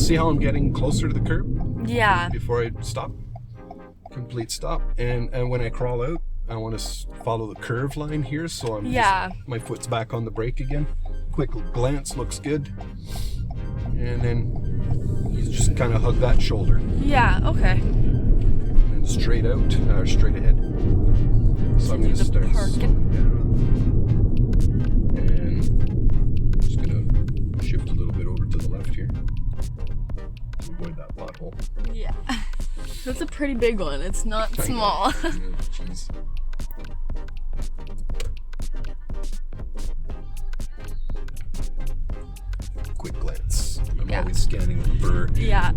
see how I'm getting closer to the curb? Yeah. Before I stop? Complete stop. And when I crawl out, I want to follow the curve line here, so I'm my foot's back on the brake again. Quick glance, looks good. And then you just kind of hug that shoulder. Yeah, okay. And straight out, or straight ahead. So I'm going to start slowing down. And just going to shift a little bit over to the left here. Avoid that pothole. Yeah. That's a pretty big one. It's not small. Jeez. Quick glance. I'm always scanning for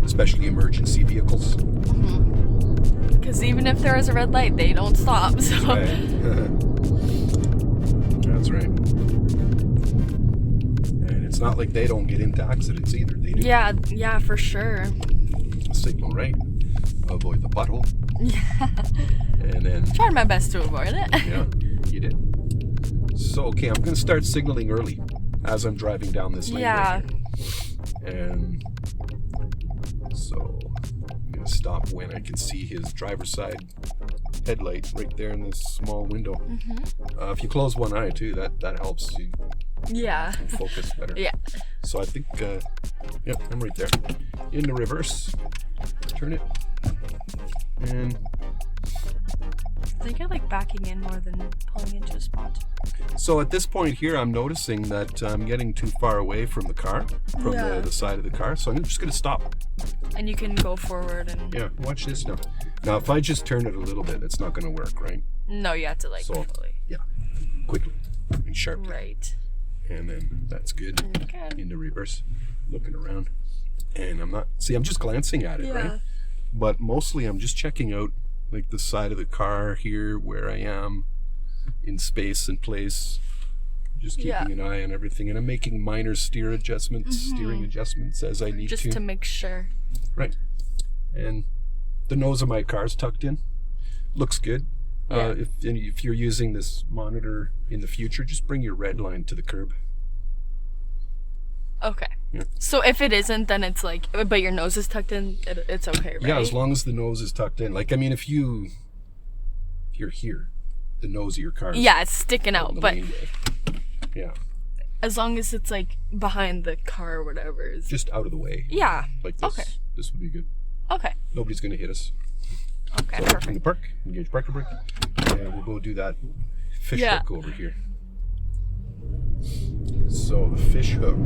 especially emergency vehicles. Because even if there is a red light, they don't stop. So. Right. That's right. And it's not like they don't get into accidents either. They do. Yeah, for sure. Signal right. Avoid the butthole. Yeah. And then tried my best to avoid it. Yeah, you did. So okay, I'm gonna start signaling early as I'm driving down this lane. Yeah. Right here. And so I'm gonna stop when I can see his driver's side headlight right there in this small window. If you close one eye too, that helps you focus better. Yeah. So I think, yep, I'm right there. Into reverse, turn it, and I think I like backing in more than pulling into a spot. so at this point here, I'm noticing that I'm getting too far away from the car, from the side of the car. So I'm just going to stop. And you can go forward and... Yeah, watch this now. Now, if I just turn it a little bit, it's not going to work, right? No, you have to like... So, yeah, quickly and sharply. Right. And then that's good. Into reverse, looking around. And I'm not... See, I'm just glancing at it, right? But mostly I'm just checking out like the side of the car here, where I am in space and place. Just keeping an eye on everything. And I'm making minor steering adjustments as I need just to make sure. Right. And the nose of my car's tucked in. Looks good. If you're using this monitor in the future, just bring your red line to the curb. Okay. Yeah. So if it isn't, then it's like, but your nose is tucked in, it's okay, right? Yeah, as long as the nose is tucked in. Like, I mean, if you're here, the nose of your car is it's sticking out, but yeah. As long as it's like behind the car or whatever. Just out of the way. Yeah. Like this. Okay. This would be good. Okay. Nobody's going to hit us. Okay, so perfect. In the park, engage parker brake, and we'll go do that fish hook over here. So the fish hook.